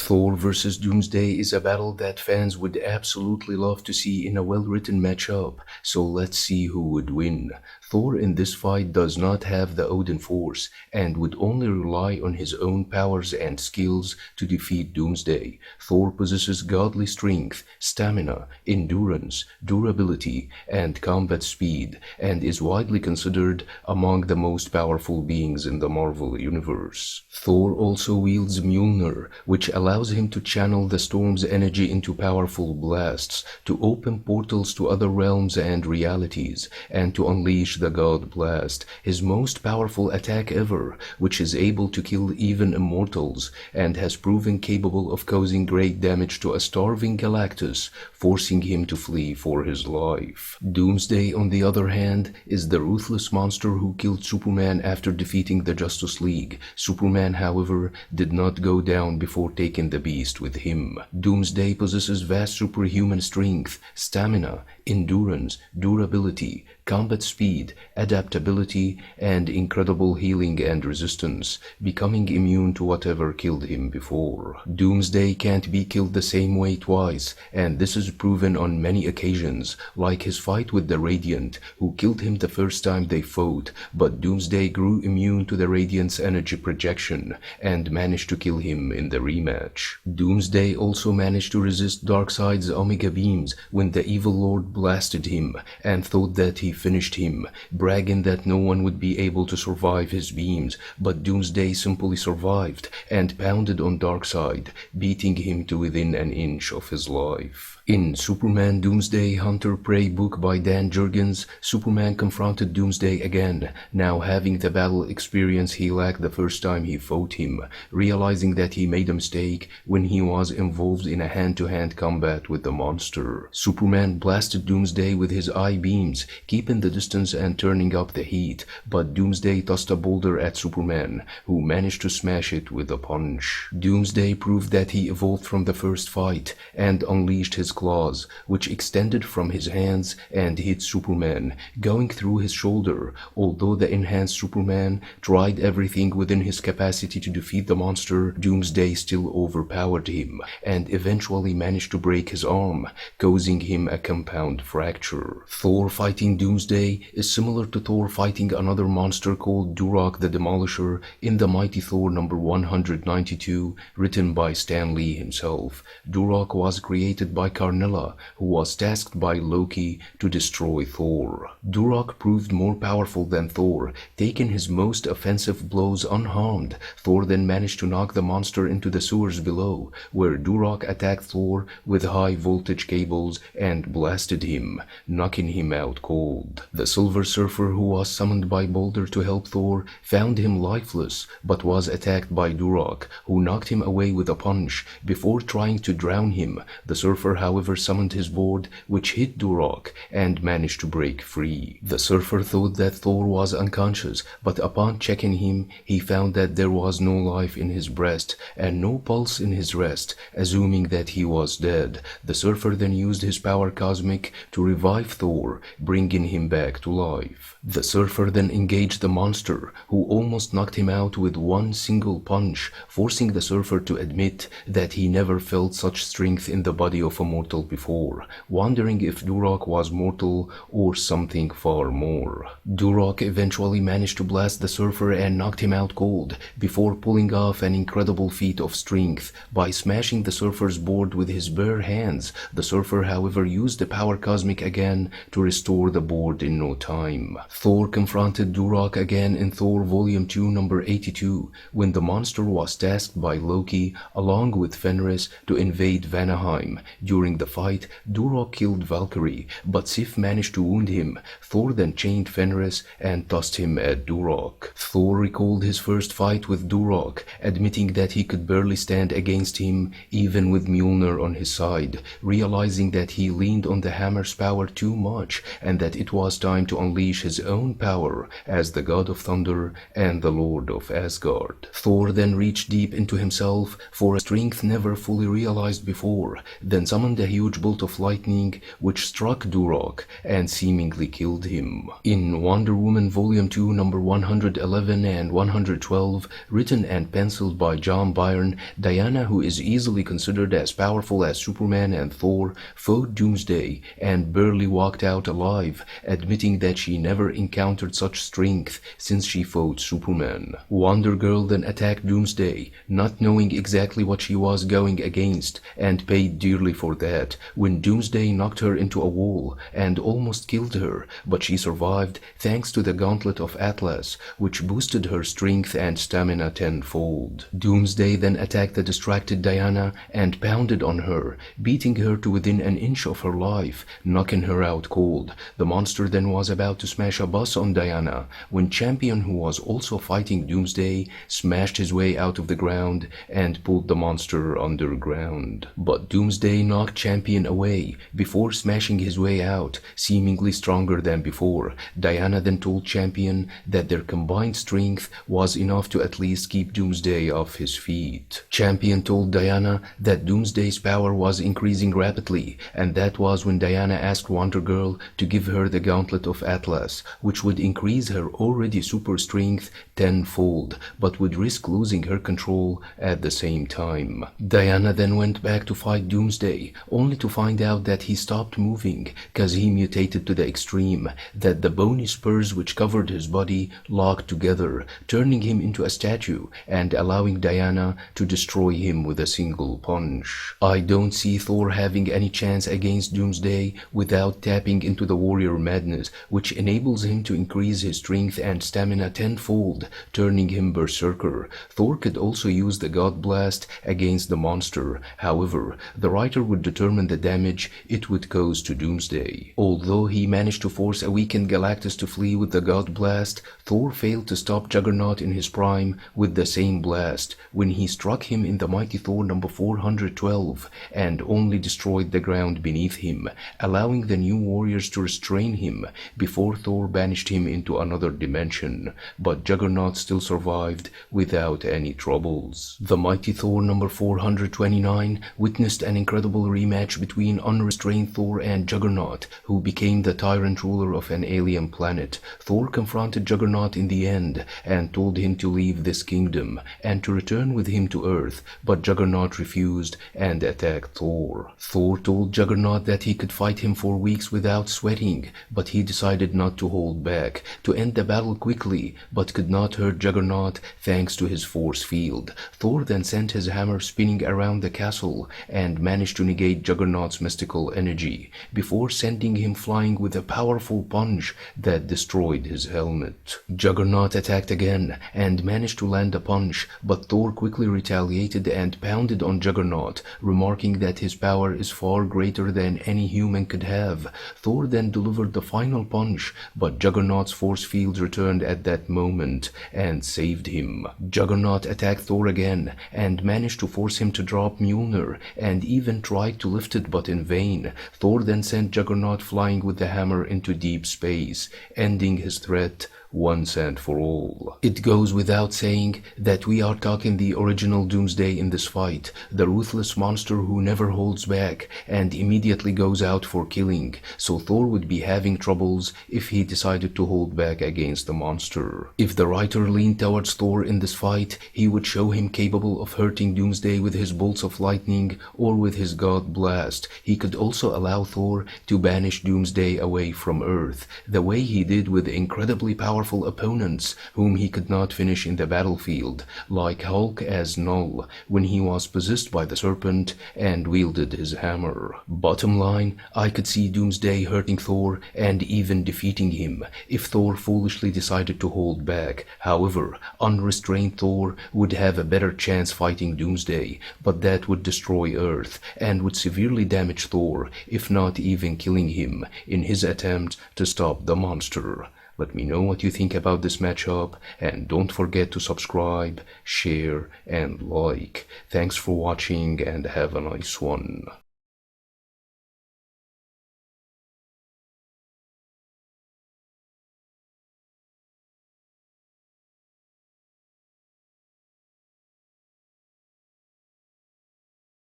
Thor vs. Doomsday is a battle that fans would absolutely love to see in a well-written matchup, so let's see who would win. Thor in this fight does not have the Odin force and would only rely on his own powers and skills to defeat Doomsday. Thor possesses godly strength, stamina, endurance, durability, and combat speed, and is widely considered among the most powerful beings in the Marvel Universe. Thor also wields Mjolnir, which allows him to channel the storm's energy into powerful blasts, to open portals to other realms and realities, and to unleash the God Blast, his most powerful attack ever, which is able to kill even immortals, and has proven capable of causing great damage to a starving Galactus, forcing him to flee for his life. Doomsday, on the other hand, is the ruthless monster who killed Superman after defeating the Justice League. Superman, however, did not go down before taking the beast with him. Doomsday possesses vast superhuman strength, stamina, endurance, durability, combat speed, adaptability, and incredible healing and resistance, becoming immune to whatever killed him before. Doomsday can't be killed the same way twice, and this is proven on many occasions, like his fight with the Radiant, who killed him the first time they fought, but Doomsday grew immune to the Radiant's energy projection, and managed to kill him in the rematch. Doomsday also managed to resist Darkseid's Omega beams when the Evil Lord blasted him, and thought that he finished him, bragging that no one would be able to survive his beams, but Doomsday simply survived and pounded on Darkseid, beating him to within an inch of his life. In Superman Doomsday Hunter-Prey book by Dan Jurgens, Superman confronted Doomsday again, now having the battle experience he lacked the first time he fought him, realizing that he made a mistake when he was involved in a hand-to-hand combat with the monster. Superman blasted Doomsday with his eye beams, keeping the distance and turning up the heat, but Doomsday tossed a boulder at Superman, who managed to smash it with a punch. Doomsday proved that he evolved from the first fight, and unleashed his claws, which extended from his hands and hit Superman, going through his shoulder. Although the enhanced Superman tried everything within his capacity to defeat the monster, Doomsday still overpowered him, and eventually managed to break his arm, causing him a compound fracture. Thor fighting Doomsday is similar to Thor fighting another monster called Duro the Demolisher in the Mighty Thor number 192, written by Stan Lee himself. Duro was created by Karnilla, who was tasked by Loki to destroy Thor. Duro proved more powerful than Thor, taking his most offensive blows unharmed. Thor then managed to knock the monster into the sewers below, where Duro attacked Thor with high voltage cables and blasted him, knocking him out cold. The Silver Surfer, who was summoned by Boulder to help Thor, found him lifeless, but was attacked by Duro, who knocked him away with a punch before trying to drown him. The Surfer, however, summoned his board, which hit Duro, and managed to break free. The Surfer thought that Thor was unconscious, but upon checking him, he found that there was no life in his breast and no pulse in his wrist, assuming that he was dead. The Surfer then used his power cosmic to revive Thor, bringing him back to life. The Surfer then engaged the monster, who almost knocked him out with one single punch, forcing the Surfer to admit that he never felt such strength in the body of a mortal before, wondering if Duro was mortal or something far more. Duro eventually managed to blast the Surfer and knocked him out cold, before pulling off an incredible feat of strength by smashing the Surfer's board with his bare hands. The Surfer, however, used the power cosmic again to restore the board in no time. Thor confronted Duro again in Thor Volume 2 number 82, when the monster was tasked by Loki along with Fenris to invade Vanaheim. During the fight, Duro killed Valkyrie, but Sif managed to wound him. Thor then chained Fenris and tossed him at Duro. Thor recalled his first fight with Duro, admitting that he could barely stand against him even with Mjolnir on his side, realizing that he leaned on the hammer's power too much and that it was time to unleash his own power as the God of Thunder and the Lord of Asgard. Thor then reached deep into himself for a strength never fully realized before, then summoned a huge bolt of lightning which struck Duro and seemingly killed him. In Wonder Woman Volume 2, number 111 and 112, written and penciled by John Byrne, Diana, who is easily considered as powerful as Superman and Thor, fought Doomsday and barely walked out alive, admitting that she never encountered such strength since she fought Superman. Wonder Girl then attacked Doomsday, not knowing exactly what she was going against, and paid dearly for that when Doomsday knocked her into a wall and almost killed her, but she survived thanks to the Gauntlet of Atlas, which boosted her strength and stamina tenfold. Doomsday then attacked the distracted Diana and pounded on her, beating her to within an inch of her life, knocking her out cold. The monster then was about to smash a bus on Diana when Champion, who was also fighting Doomsday, smashed his way out of the ground and pulled the monster underground. But Doomsday knocked Champion away before smashing his way out, seemingly stronger than before. Diana then told Champion that their combined strength was enough to at least keep Doomsday off his feet. Champion told Diana that Doomsday's power was increasing rapidly, and that was when Diana asked Wonder Girl to give her the Gauntlet of Atlas, which would increase her already super strength tenfold, but would risk losing her control at the same time. Diana then went back to fight Doomsday, only to find out that he stopped moving cause he mutated to the extreme, that the bony spurs which covered his body locked together, turning him into a statue and allowing Diana to destroy him with a single punch. I don't see Thor having any chance against Doomsday without tapping into the warrior madness, which enables him to increase his strength and stamina tenfold, turning him berserker. Thor could also use the God Blast against the monster. However, the writer would determine the damage it would cause to Doomsday. Although he managed to force a weakened Galactus to flee with the God Blast, Thor failed to stop Juggernaut in his prime with the same blast when he struck him in the Mighty Thor number 412 and only destroyed the ground beneath him, allowing the new warriors to restrain him before Thor banished him into another dimension. But Juggernaut still survived without any troubles. The Mighty Thor number 429 witnessed an incredible rematch between unrestrained Thor and Juggernaut, who became the tyrant ruler of an alien planet. Thor confronted Juggernaut in the end and told him to leave this kingdom and to return with him to Earth, but Juggernaut refused and attacked Thor. Thor told Juggernaut that he could fight him for weeks without sweating, but he decided not to hold back, to end the battle quickly, but could not hurt Juggernaut thanks to his force field. Thor then sent his hammer spinning around the castle and managed to negate Juggernaut's mystical energy before sending him flying with a powerful punch that destroyed his helmet. Juggernaut attacked again and managed to land a punch, but Thor quickly retaliated and pounded on Juggernaut, remarking that his power is far greater than any human could have. Thor then delivered the final punch, but Juggernaut's force field returned at that moment and saved him. Juggernaut attacked Thor again and managed to force him to drop Mjolnir and even tried to lift it, but in vain. Thor then sent Juggernaut flying with the hammer into deep space, ending his threat once and for all. It goes without saying that we are talking the original Doomsday in this fight, the ruthless monster who never holds back and immediately goes out for killing, so Thor would be having troubles if he decided to hold back against the monster. If the writer leaned towards Thor in this fight, he would show him capable of hurting Doomsday with his bolts of lightning or with his God Blast. He could also allow Thor to banish Doomsday away from Earth, the way he did with incredibly powerful opponents whom he could not finish in the battlefield, like Hulk as Null when he was possessed by the serpent and wielded his hammer. Bottom line, I could see Doomsday hurting Thor and even defeating him if Thor foolishly decided to hold back. However, unrestrained Thor would have a better chance fighting Doomsday, but that would destroy Earth and would severely damage Thor, if not even killing him, in his attempt to stop the monster. Let me know what you think about this matchup, and don't forget to subscribe, share, and like. Thanks for watching, and have a nice one.